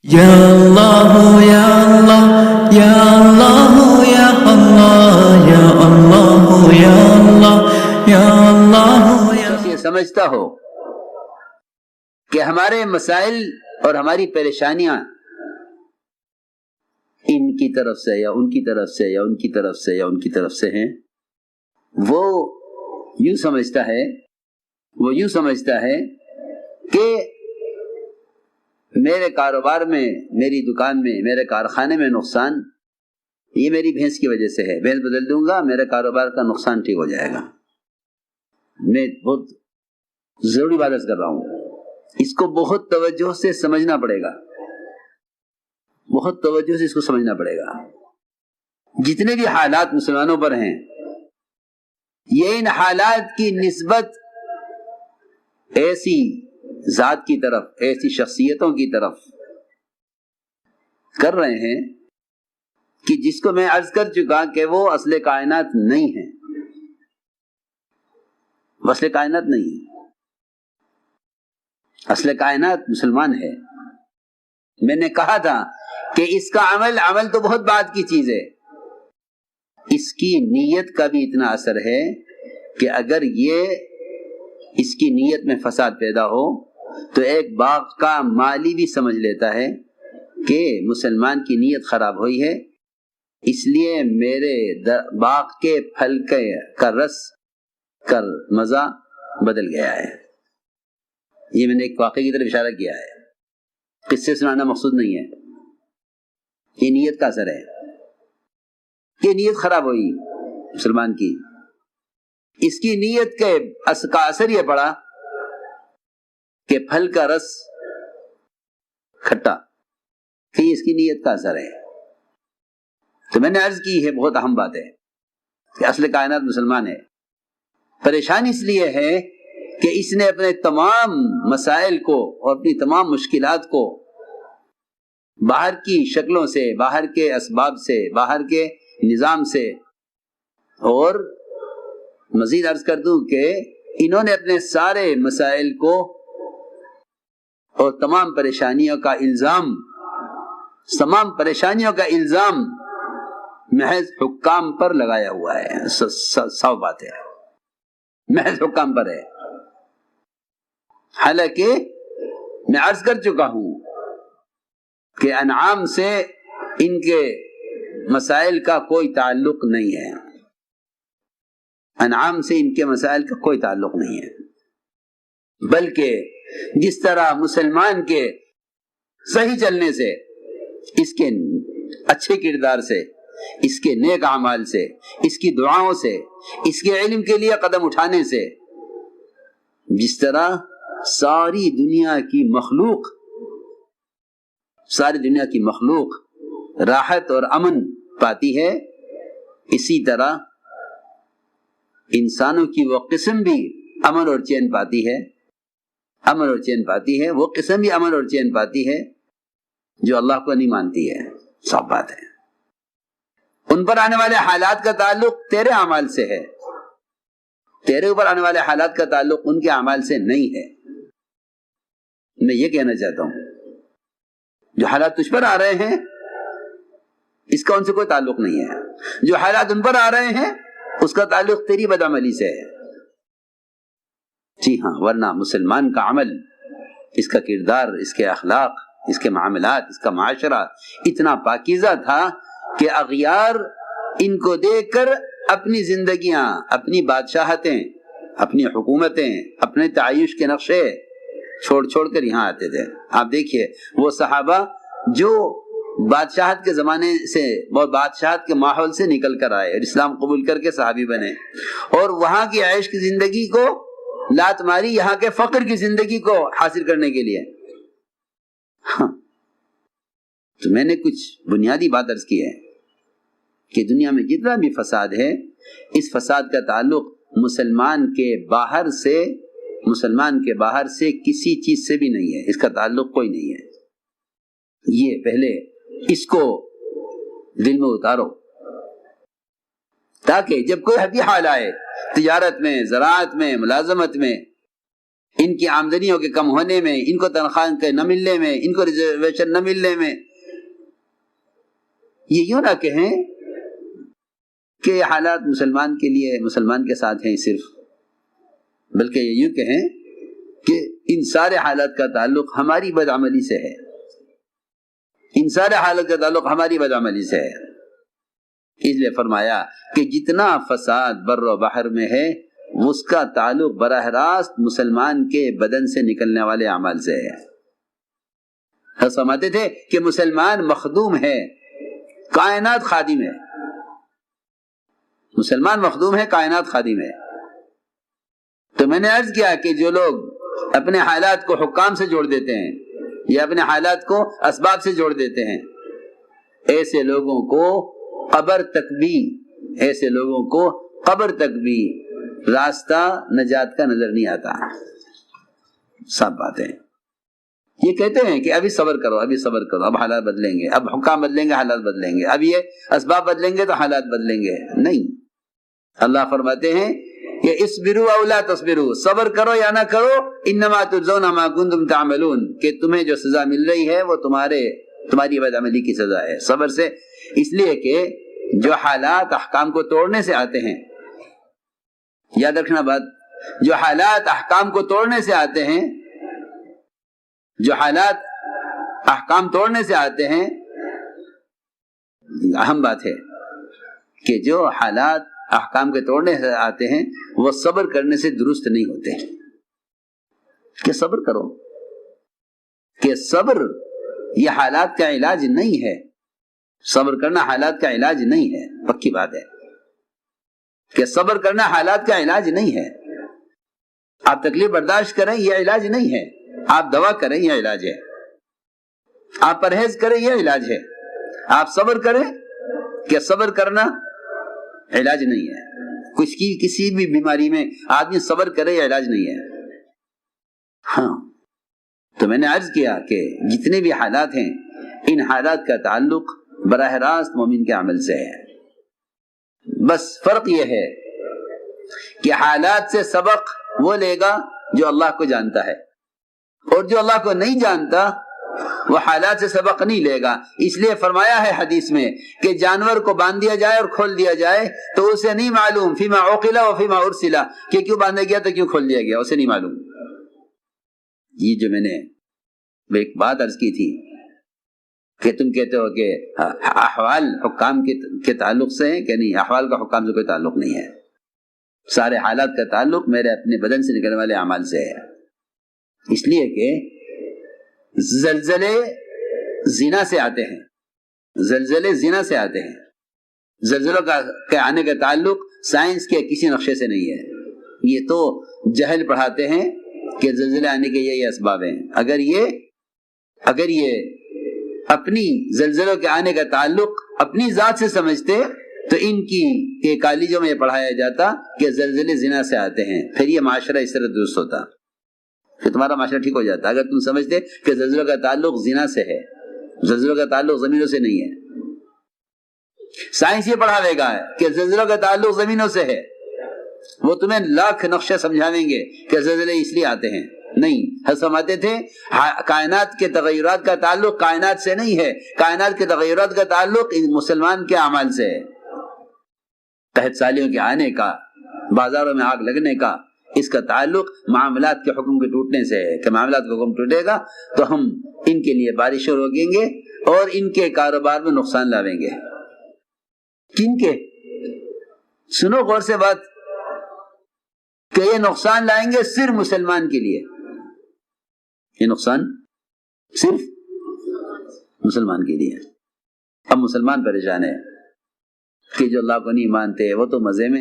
یا اللہ یا اللہ یا اللہ یا اللہ یا اللہ یا اللہ یا اللہ یا شخص یہ سمجھتا ہو کہ ہمارے مسائل اور ہماری پریشانیاں ان کی طرف سے یا ان کی طرف سے یا ان کی طرف سے یا ان کی طرف سے ہیں، وہ یوں سمجھتا ہے کہ میرے کاروبار میں، میری دکان میں، میرے کارخانے میں نقصان یہ میری بھینس کی وجہ سے ہے، بھینس بدل دوں گا میرے کاروبار کا نقصان ٹھیک ہو جائے گا۔ میں بہت ضروری بات عرض کر رہا ہوں، اس کو بہت توجہ سے سمجھنا پڑے گا، بہت توجہ سے اس کو سمجھنا پڑے گا۔ جتنے بھی حالات مسلمانوں پر ہیں، یہ ان حالات کی نسبت ایسی ذات کی طرف، ایسی شخصیتوں کی طرف کر رہے ہیں کہ جس کو میں عرض کر چکا کہ وہ اصل کائنات نہیں ہے، وہ اصل کائنات نہیں ہے، اصل کائنات مسلمان ہے۔ میں نے کہا تھا کہ اس کا عمل تو بہت بات کی چیز ہے، اس کی نیت کا بھی اتنا اثر ہے کہ اگر یہ اس کی نیت میں فساد پیدا ہو تو ایک باغ کا مالی بھی سمجھ لیتا ہے کہ مسلمان کی نیت خراب ہوئی ہے، اس لیے میرے باغ کے پھل کا رس کا مزہ بدل گیا ہے۔ یہ میں نے ایک واقعے کی طرف اشارہ کیا ہے، قصے سنانا مقصود نہیں ہے، یہ نیت کا اثر ہے، یہ نیت خراب ہوئی مسلمان کی، اس کی نیت کا اثر یہ پڑا کہ پھل کا رس کھٹا، یہ اس کی نیت کا اثر ہے۔ تو میں نے عرض کی ہے، بہت اہم بات ہے کہ اصل کائنات مسلمان ہے۔ پریشانی اس لیے ہے کہ اس نے اپنے تمام مسائل کو اور اپنی تمام مشکلات کو باہر کی شکلوں سے، باہر کے اسباب سے، باہر کے نظام سے، اور مزید عرض کر دوں کہ انہوں نے اپنے سارے مسائل کو اور تمام پریشانیوں کا الزام محض حکام پر لگایا ہوا ہے۔ صاف بات ہے، محض حکام پر ہے، حالانکہ میں عرض کر چکا ہوں کہ انعام سے ان کے مسائل کا کوئی تعلق نہیں ہے، انعام سے ان کے مسائل کا کوئی تعلق نہیں ہے، بلکہ جس طرح مسلمان کے صحیح چلنے سے، اس کے اچھے کردار سے، اس کے نیک اعمال سے، اس کی دعاؤں سے، اس کے علم کے لیے قدم اٹھانے سے، جس طرح ساری دنیا کی مخلوق راحت اور امن پاتی ہے، اسی طرح انسانوں کی وہ قسم بھی امن اور چین پاتی ہے، وہ قسم بھی امن اور چین پاتی ہے جو اللہ کو نہیں مانتی ہے۔ سب بات ہے، ان پر آنے والے حالات کا تعلق تیرے اعمال سے ہے، تیرے اوپر آنے والے حالات کا تعلق ان کے اعمال سے نہیں ہے۔ میں یہ کہنا چاہتا ہوں، جو حالات تجھ پر آ رہے ہیں اس کا ان سے کوئی تعلق نہیں ہے، جو حالات ان پر آ رہے ہیں اس کا تعلق تیری بدعملی سے ہے۔ جی ہاں، ورنہ مسلمان کا عمل، اس کا کردار، اس کے اخلاق، اس کے معاملات، اس کا معاشرہ اتنا پاکیزہ تھا کہ اغیار ان کو دیکھ کر اپنی زندگیاں، اپنی بادشاہتیں، اپنی حکومتیں، اپنے تعیش کے نقشے چھوڑ کر یہاں آتے تھے۔ آپ دیکھیے وہ صحابہ جو بادشاہت کے زمانے سے، بادشاہت کے ماحول سے نکل کر آئے اور اسلام قبول کر کے صحابی بنے، اور وہاں کی عیش کی زندگی کو لات ماری یہاں کے فقر کی زندگی کو حاصل کرنے کے لیے۔ ہاں، تو میں نے کچھ بنیادی بات عرض کی ہے کہ دنیا میں جتنا بھی فساد ہے، اس فساد کا تعلق مسلمان کے باہر سے کسی چیز سے بھی نہیں ہے، اس کا تعلق کوئی نہیں ہے۔ یہ پہلے اس کو دل میں اتارو، تاکہ جب کوئی بھی حال آئے، تجارت میں، زراعت میں، ملازمت میں، ان کی آمدنیوں کے کم ہونے میں، ان کو تنخواہ کے نہ ملنے میں، ان کو ریزرویشن نہ ملنے میں. یہ یوں نہ کہیں کہ یہ حالات مسلمان کے لیے، مسلمان کے ساتھ ہیں صرف، بلکہ یہ یوں کہیں کہ ان سارے حالات کا تعلق ہماری بدعملی سے ہے. ان سارے حالات کا تعلق ہماری بدعملی سے ہے. اس لیے فرمایا کہ جتنا فساد بر و بحر میں ہے اس کا تعلق براہ راست مسلمان کے بدن سے نکلنے والے اعمال سے ہے. فرماتے تھے کہ مسلمان مخدوم ہے، کائنات خادم ہے. مسلمان مخدوم ہے، کائنات خادم ہے. تو میں نے عرض کیا کہ جو لوگ اپنے حالات کو حکام سے جوڑ دیتے ہیں یا اپنے حالات کو اسباب سے جوڑ دیتے ہیں، ایسے لوگوں کو قبر تک بھی راستہ نجات کا نظر نہیں آتا. سب باتیں یہ کہتے ہیں کہ ابھی صبر کرو، اب حالات بدلیں گے، اب حکام بدلیں گے، حالات بدلیں گے، اب یہ اسباب بدلیں گے تو حالات بدلیں گے. نہیں، اللہ فرماتے ہیں کہ اصبروا او لا تصبروا، صبر کرو یا نہ کرو، انما تجزون ما کنتم تعملون، کہ تمہیں جو سزا مل رہی ہے وہ تمہاری بدعملی کی سزا ہے. صبر سے اس لیے کہ جو حالات احکام کو توڑنے سے آتے ہیں، یاد رکھنا بات، جو حالات احکام کو توڑنے سے آتے ہیں، جو حالات احکام توڑنے سے آتے ہیں، اہم بات ہے کہ جو حالات احکام کے توڑنے سے آتے ہیں وہ صبر کرنے سے درست نہیں ہوتے. کہ صبر کرو، کہ صبر یہ حالات کا علاج نہیں ہے. صبر کرنا حالات کا علاج نہیں ہے، پکی بات ہے کہ صبر کرنا حالات کا علاج نہیں ہے. آپ تکلیف برداشت کریں یہ علاج نہیں ہے، آپ دوا کریں یہ علاج ہے، آپ پرہیز کریں یہ علاج ہے، آپ صبر کریں کہ صبر کرنا علاج نہیں ہے. کسی بھی بیماری میں آدمی صبر کرے یہ علاج نہیں ہے. ہاں، تو میں نے عرض کیا کہ جتنے بھی حالات ہیں ان حالات کا تعلق براہ راست مومن کے عمل سے ہے. بس فرق یہ ہے کہ حالات سے سبق وہ لے گا جو اللہ کو جانتا ہے، اور جو اللہ کو نہیں جانتا وہ حالات سے سبق نہیں لے گا. اس لیے فرمایا ہے حدیث میں کہ جانور کو باندھ دیا جائے اور کھول دیا جائے تو اسے نہیں معلوم فیما عقل و فیما ارسل، کہ کیوں باندھا گیا تو کیوں کھول دیا گیا، اسے نہیں معلوم. یہ جو میں نے ایک بات عرض کی تھی کہ تم کہتے ہو کہ احوال حکام کے تعلق سے ہے، کہ نہیں، احوال کا حکام سے کوئی تعلق نہیں ہے. سارے حالات کا تعلق میرے اپنے بدن سے نکلنے والے اعمال سے ہے. اس لیے کہ زلزلے زنا سے آتے ہیں، زلزلے زنا سے آتے ہیں. زلزلوں کے آنے کا تعلق سائنس کے کسی نقشے سے نہیں ہے. یہ تو جہل پڑھاتے ہیں کہ زلزلے آنے کے یہ اسباب ہیں. اگر یہ اپنی زلزلوں کے آنے کا تعلق اپنی ذات سے سمجھتے تو ان کی کالجوں میں یہ پڑھایا جاتا کہ زلزلے زنا سے آتے ہیں، پھر یہ معاشرہ اس طرح درست ہوتا، پھر تمہارا معاشرہ ٹھیک ہو جاتا. اگر تم سمجھتے کہ زلزلوں کا تعلق زنا سے ہے، زلزلوں کا تعلق زمینوں سے نہیں ہے. سائنس یہ پڑھاوے گا کہ زلزلوں کا تعلق زمینوں سے ہے، وہ تمہیں لاکھ نقشہ سمجھاویں گے کہ زلزلے اس لیے آتے ہیں. نہیں، حضرت فرماتے تھے کائنات کے تغیرات کا تعلق کائنات سے نہیں ہے، کائنات کے تغیرات کا تعلق مسلمان کے اعمال سے ہے. قحط سالیوں کے آنے کا، بازاروں میں آگ لگنے کا، اس کا تعلق معاملات کے حکم کے ٹوٹنے سے ہے کہ معاملات کا حکم ٹوٹے گا تو ہم ان کے لیے بارشیں روکیں گے اور ان کے کاروبار میں نقصان لاویں گے. کن کے؟ سنو غور سے بات، کہ یہ نقصان لائیں گے صرف مسلمان کے لیے. یہ نقصان صرف مسلمان کے لیے. اب مسلمان پریشان ہے کہ جو اللہ کو نہیں مانتے وہ تو مزے میں